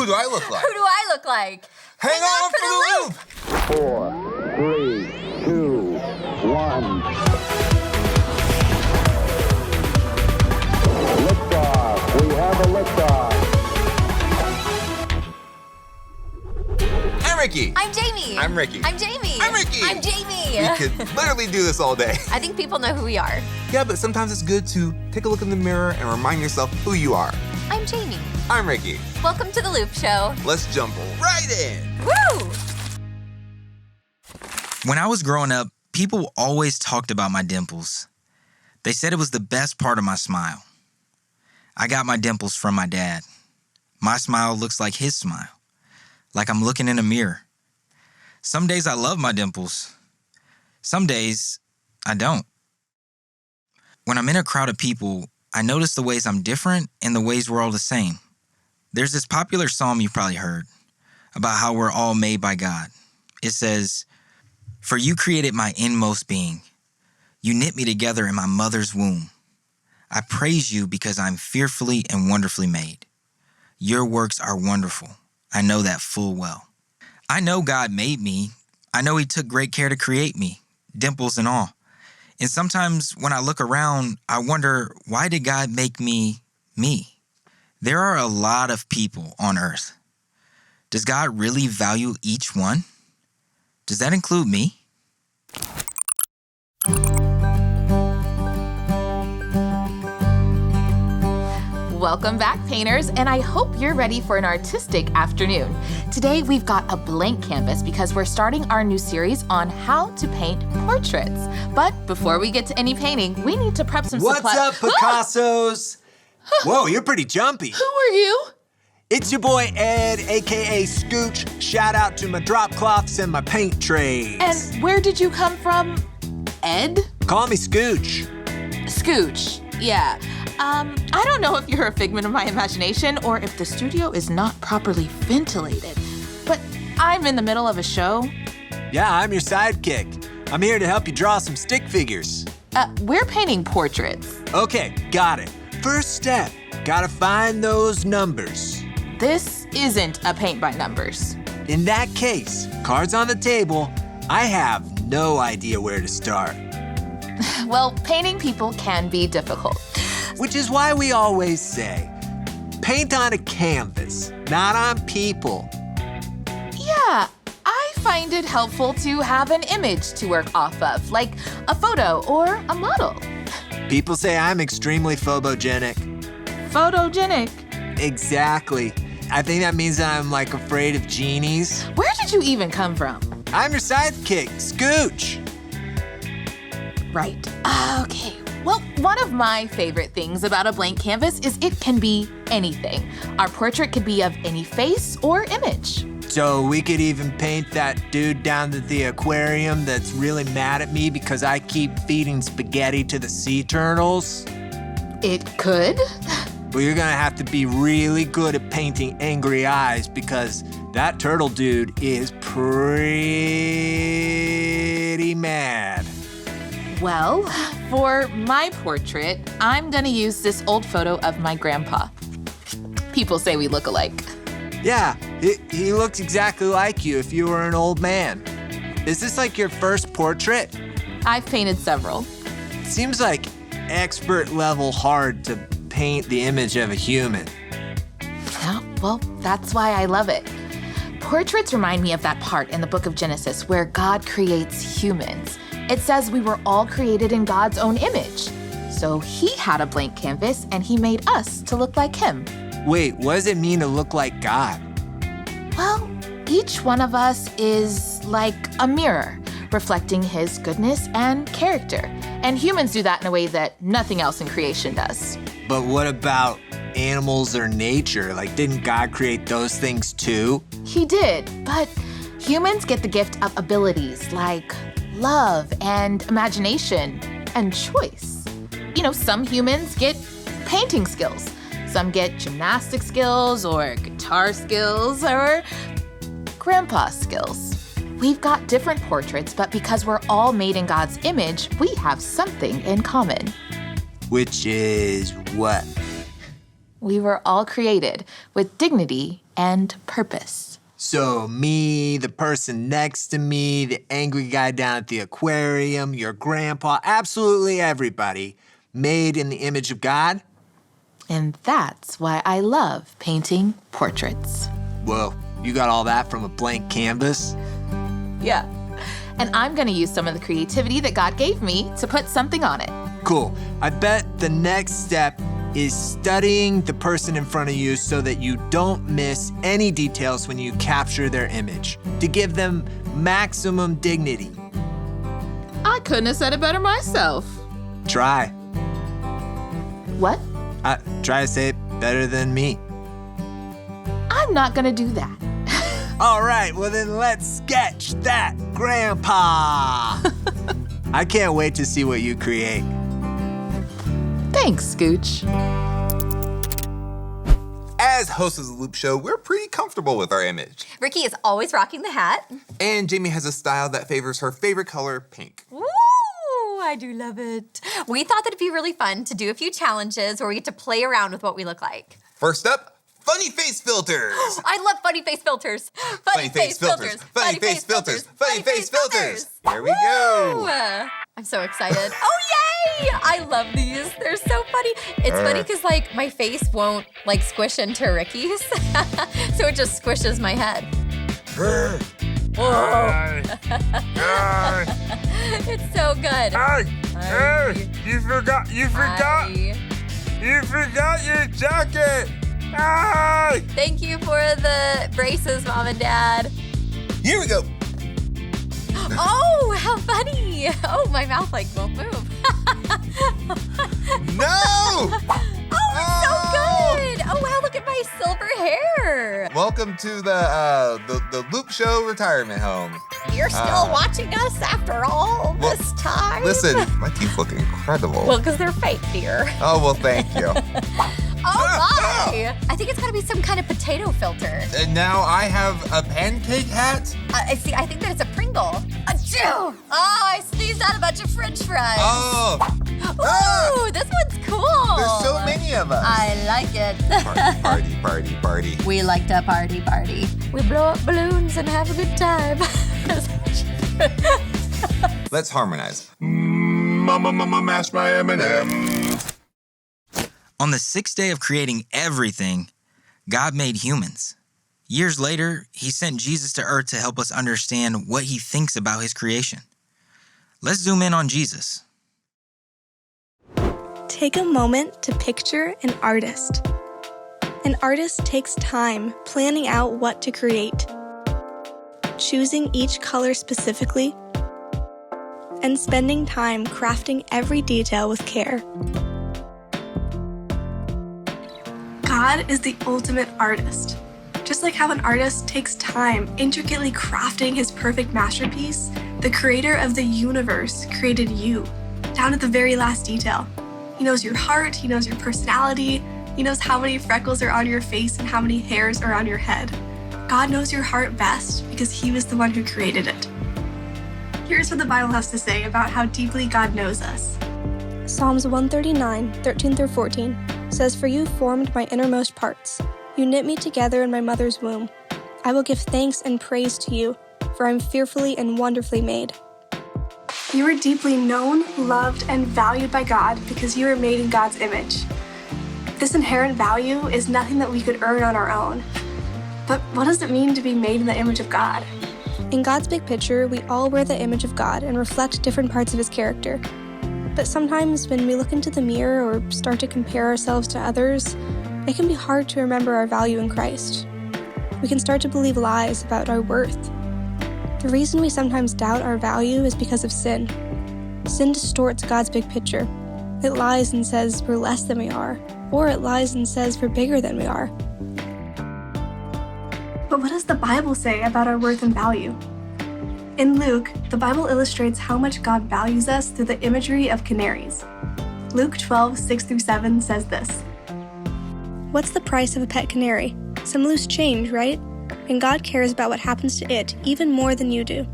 Who do I look like? Who do I look like? Hang on for the loop! 4, 3, 2, 1. Liftoff. We have a liftoff. I'm Ricky. I'm Jamie. I'm Ricky. I'm Jamie. I'm Ricky. I'm Jamie. We could literally do this all day. I think people know who we are. Yeah, but sometimes it's good to take a look in the mirror and remind yourself who you are. I'm Jamie. I'm Ricky. Welcome to The Loop Show. Let's jump right in. Woo! When I was growing up, people always talked about my dimples. They said it was the best part of my smile. I got my dimples from my dad. My smile looks like his smile, like I'm looking in a mirror. Some days I love my dimples. Some days I don't. When I'm in a crowd of people, I notice the ways I'm different and the ways we're all the same. There's this popular psalm you've probably heard about how we're all made by God. It says, "For you created my inmost being. You knit me together in my mother's womb. I praise you because I'm fearfully and wonderfully made. Your works are wonderful. I know that full well." I know God made me. I know he took great care to create me, dimples and all. And sometimes when I look around, I wonder, why did God make me me? There are a lot of people on earth. Does God really value each one? Does that include me? Welcome back, painters, and I hope you're ready for an artistic afternoon. Today, we've got a blank canvas because we're starting our new series on how to paint portraits. But before we get to any painting, we need to prep some supplies. What's up, Picassos? Whoa, you're pretty jumpy. Who are you? It's your boy Ed, aka Scooch. Shout out to my drop cloths and my paint trays. And where did you come from? Ed? Call me Scooch. Scooch, yeah. I don't know if you're a figment of my imagination or if the studio is not properly ventilated, but I'm in the middle of a show. Yeah, I'm your sidekick. I'm here to help you draw some stick figures. We're painting portraits. Okay, got it. First step, gotta find those numbers. This isn't a paint by numbers. In that case, cards on the table, I have no idea where to start. Well, painting people can be difficult. Which is why we always say, paint on a canvas, not on people. Yeah, I find it helpful to have an image to work off of, like a photo or a model. People say I'm extremely phobogenic. Photogenic. Exactly. I think that means I'm like afraid of genies. Where did you even come from? I'm your sidekick, Scooch. Right. Okay. Well, one of my favorite things about a blank canvas is it can be anything. Our portrait could be of any face or image. So we could even paint that dude down at the aquarium that's really mad at me because I keep feeding spaghetti to the sea turtles. It could. Well, you're gonna have to be really good at painting angry eyes because that turtle dude is pretty mad. Well, for my portrait, I'm gonna use this old photo of my grandpa. People say we look alike. Yeah, he looks exactly like you if you were an old man. Is this like your first portrait? I've painted several. Seems like expert level hard to paint the image of a human. Yeah, well, that's why I love it. Portraits remind me of that part in the book of Genesis where God creates humans. It says we were all created in God's own image. So he had a blank canvas and he made us to look like him. Wait, what does it mean to look like God? Well, each one of us is like a mirror, reflecting his goodness and character. And humans do that in a way that nothing else in creation does. But what about animals or nature? Like, didn't God create those things too? He did, but humans get the gift of abilities like love and imagination and choice. You know, some humans get painting skills. Some get gymnastic skills or guitar skills or grandpa skills. We've got different portraits, but because we're all made in God's image, we have something in common. Which is what? We were all created with dignity and purpose. So me, the person next to me, the angry guy down at the aquarium, your grandpa, absolutely everybody, made in the image of God. And that's why I love painting portraits. Whoa, you got all that from a blank canvas? Yeah. And I'm gonna use some of the creativity that God gave me to put something on it. Cool. I bet the next step is studying the person in front of you so that you don't miss any details when you capture their image, to give them maximum dignity. I couldn't have said it better myself. Try. What? Try to say it better than me. I'm not gonna do that. All right, well then let's sketch that grandpa. I can't wait to see what you create. Thanks, Scooch. As hosts of the Loop Show, we're pretty comfortable with our image. Ricky is always rocking the hat. And Jamie has a style that favors her favorite color, pink. Woo! I do love it. We thought that it'd be really fun to do a few challenges where we get to play around with what we look like. First up, funny face filters. I love funny face filters. Funny face filters. Funny face filters. Funny face filters. Here we Woo! go. I'm so excited. Oh, yay! I love these. They're so funny. It's funny because, like, my face won't, like, squish into Ricky's. So it just squishes my head. Whoa. It's so good. Hey, you forgot your jacket. Hi. Thank you for the braces, Mom and Dad. Here we go. Oh, how funny. Oh, my mouth, like, won't move. No! Oh, it's so good. Oh, wow, look at my silver hair. Welcome to the Loop Show retirement home. You're still watching us after all this time? Listen, my teeth look incredible. Well, because they're fake, dear. Oh, well, thank you. Oh, my. I think it's got to be some kind of potato filter. And now I have a pancake hat. I think that it's a Pringle. Achoo! Oh, I sneezed out a bunch of French fries. Oh. Ooh, this one's cool. There's so many of us. I like it. Party. We like to party. We blow up balloons and have a good time. Let's harmonize. Mama, mash my M&M. On the sixth day of creating everything, God made humans. Years later, he sent Jesus to earth to help us understand what he thinks about his creation. Let's zoom in on Jesus. Take a moment to picture an artist. An artist takes time planning out what to create, choosing each color specifically, and spending time crafting every detail with care. God is the ultimate artist. Just like how an artist takes time intricately crafting his perfect masterpiece, the creator of the universe created you, down to the very last detail. He knows your heart, he knows your personality, he knows how many freckles are on your face and how many hairs are on your head. God knows your heart best because he was the one who created it. Here's what the Bible has to say about how deeply God knows us. Psalms 139, 13-14 says, "For you formed my innermost parts. You knit me together in my mother's womb. I will give thanks and praise to you, for I am fearfully and wonderfully made." You are deeply known, loved, and valued by God because you are made in God's image. This inherent value is nothing that we could earn on our own. But what does it mean to be made in the image of God? In God's big picture, we all wear the image of God and reflect different parts of his character. But sometimes when we look into the mirror or start to compare ourselves to others, it can be hard to remember our value in Christ. We can start to believe lies about our worth. The reason we sometimes doubt our value is because of sin. Sin distorts God's big picture. It lies and says we're less than we are, or it lies and says we're bigger than we are. But what does the Bible say about our worth and value? In Luke, the Bible illustrates how much God values us through the imagery of canaries. Luke 12, 6-7 says this. "What's the price of a pet canary? Some loose change, right? And God cares about what happens to it even more than you do.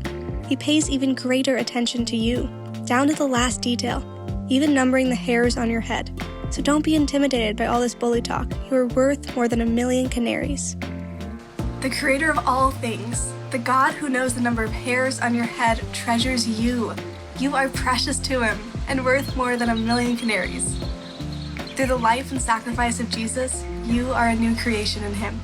He pays even greater attention to you, down to the last detail, even numbering the hairs on your head. So don't be intimidated by all this bully talk. You are worth more than 1,000,000 canaries. The creator of all things, the God who knows the number of hairs on your head, treasures you. You are precious to him and worth more than 1,000,000 canaries. Through the life and sacrifice of Jesus, you are a new creation in him.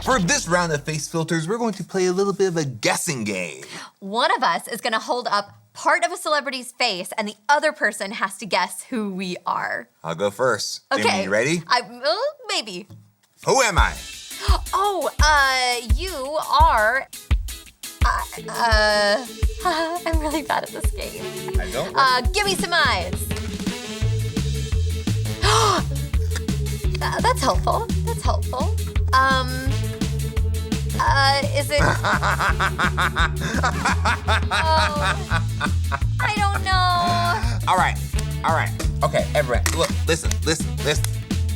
For this round of face filters, we're going to play a little bit of a guessing game. One of us is gonna hold up part of a celebrity's face, and the other person has to guess who we are. I'll go first. Okay. Jamie, you ready? Maybe. Who am I? Oh, you are. I'm really bad at this game. I don't. Give me some eyes. That's helpful. That's helpful. Is it? I don't know. All right. Okay, everyone, look, listen.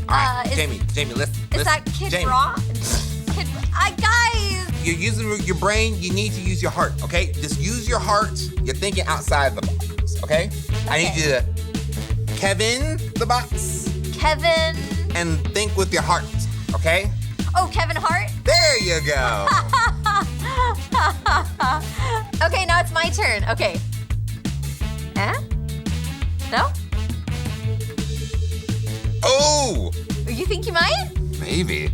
All right, Is Jamie, listen. Is that Kid Jamie, Rock? Guys. You're using your brain, you need to use your heart, okay? Just use your heart. You're thinking outside the box, okay? I need you to Kevin the box Kevin. and think with your heart, okay? Oh, Kevin Hart? There you go. Okay, now it's my turn. Okay. No? Oh, You think you might? maybe.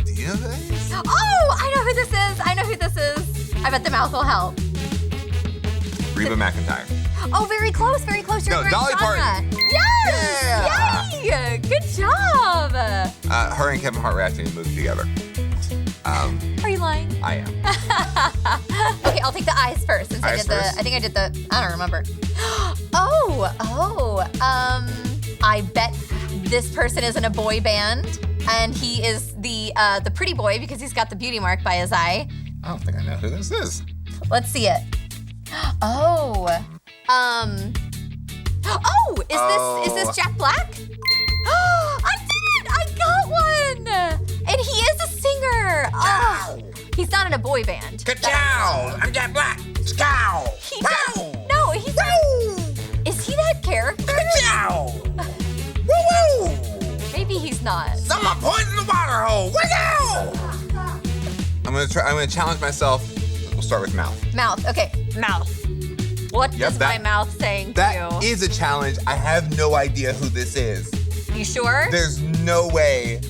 Do you know who that is? Oh, I know who this is. I bet the mouth will help. Reba McEntire. Oh, very close. You're No, in the right Dolly genre. Parton. Yes! Yeah. Yay! Good job. Her and Kevin Hart were actually in a movie together. Are you lying? I am. Okay, I'll take the eyes first since Eyes first? I think I did the, I don't remember. I bet this person is in a boy band and he is the pretty boy because he's got the beauty mark by his eye. I don't think I know who this is. Let's see it. Is this Jack Black? I did it! I got one! And he is a singer. Oh, he's not in a boy band. Ka-chow! I'm Jack Black. Scow! He does. No, he's not. Is he that character? Ka-chow! Woo-woo! Maybe he's not. Someone point in the water hole. Wiggle! I'm gonna challenge myself. We'll start with mouth. Mouth. Okay, mouth. What Yep, is that- my mouth saying That to you? is a challenge. I have no idea who this is. You sure? There's no way.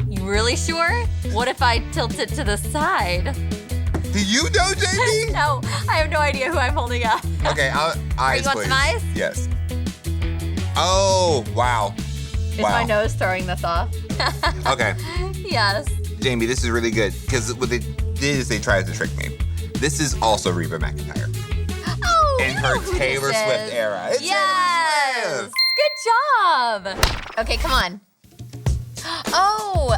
You really sure? What if I tilt it to the side? Do you know, JD? No, I have no idea who I'm holding up. Okay, eyes, you want please. some eyes? Yes. Oh, wow. Is Wow. my nose throwing this off? Okay, Yes. Jamie, this is really good because what they did is they tried to trick me. This is also Reba McEntire Oh, in you her know who Taylor this Swift is. era. It's Yes. Taylor Swift. Good job. Okay, come on. Oh,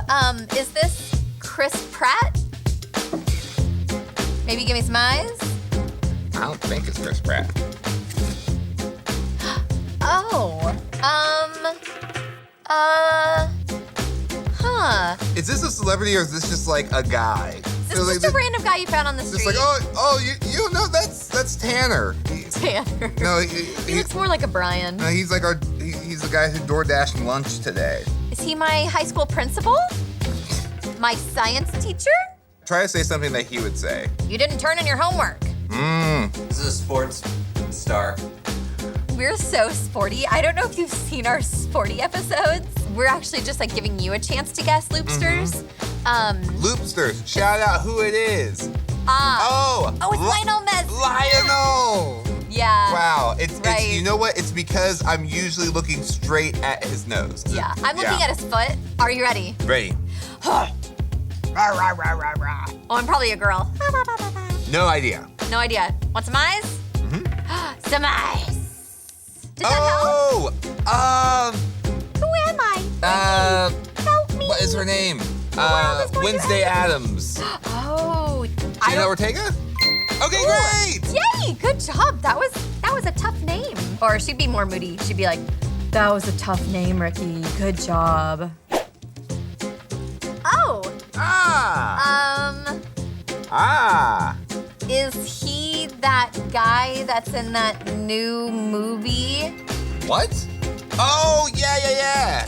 is this Chris Pratt? Maybe give me some eyes. I don't think it's Chris Pratt. Oh, Is this a celebrity or is this just like a guy? This is just a random guy you found on the It's street. just like, you don't know, that's Tanner. Tanner. No, He looks more like a Brian. no, he's like he's the guy who door dashed lunch today. Is he my high school principal? My science teacher? Try to say something that he would say. You didn't turn in your homework. This is a sports star. We're so sporty. I don't know if you've seen our sporty episodes. We're actually just like giving you a chance to guess, Loopsters. Loopsters, shout out who it is. Oh, it's Lionel Messi. Lionel! Yeah. Wow, it's Right. you know what? It's because I'm usually looking straight at his nose. Yeah, I'm looking at his foot. Are you ready? Ready? Oh, I'm probably a girl. No idea. No idea. Want some eyes? Some eyes. Does that help? Oh, Who am I? Help me. what is her name? world is going to Wednesday end. Adams. Oh, Gina Ortega? Okay, great! Yay! Good job. That was a tough name. Or she'd be more moody. She'd be like, "That was a tough name, Ricky. Good job." Oh. Is he that guy that's in that new movie? What? Oh, yeah.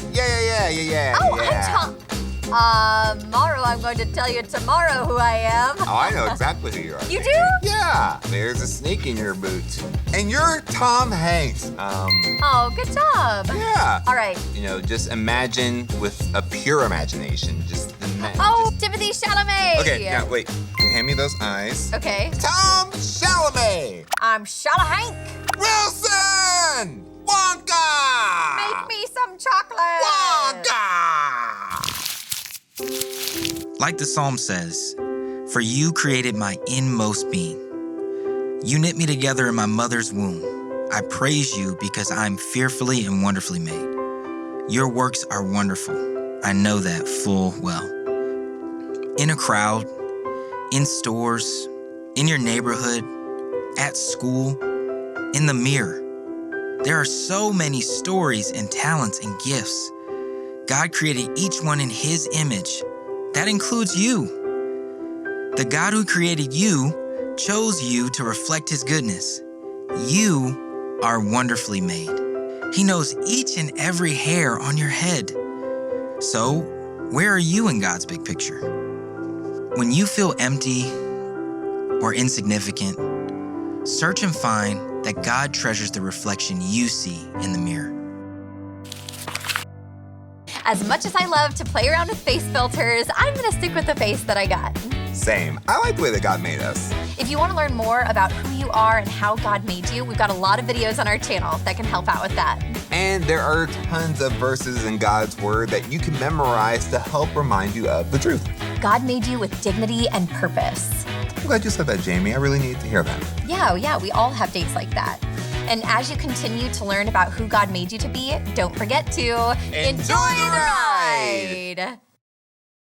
Oh, I'm Tom. Tomorrow I'm going to tell you tomorrow who I am. Oh, I know exactly who you are. You do? Yeah, there's a snake in your boot. And you're Tom Hanks. Oh, good job. Yeah. All right. Just imagine with a pure imagination. Just imagine. Oh, Timothy Chalamet. Okay, now wait. Hand me those eyes. Okay. Tom Chalamet. I'm Hank. Wilson. Wonka. Make me some chocolate. Wonka. Like the psalm says, "For you created my inmost being. You knit me together in my mother's womb. I praise you because I'm fearfully and wonderfully made. Your works are wonderful. I know that full well." In a crowd, in stores, in your neighborhood, at school, in the mirror, there are so many stories and talents and gifts. God created each one in His image. That includes you. The God who created you chose you to reflect His goodness. You are wonderfully made. He knows each and every hair on your head. So, where are you in God's big picture? When you feel empty or insignificant, search and find that God treasures the reflection you see in the mirror. As much as I love to play around with face filters, I'm gonna stick with the face that I got. Same. I like the way that God made us. If you want to learn more about who you are and how God made you, we've got a lot of videos on our channel that can help out with that. And there are tons of verses in God's Word that you can memorize to help remind you of the truth. God made you with dignity and purpose. I'm glad you said that, Jamie. I really needed to hear that. Yeah, we all have days like that. And as you continue to learn about who God made you to be, don't forget to enjoy the ride!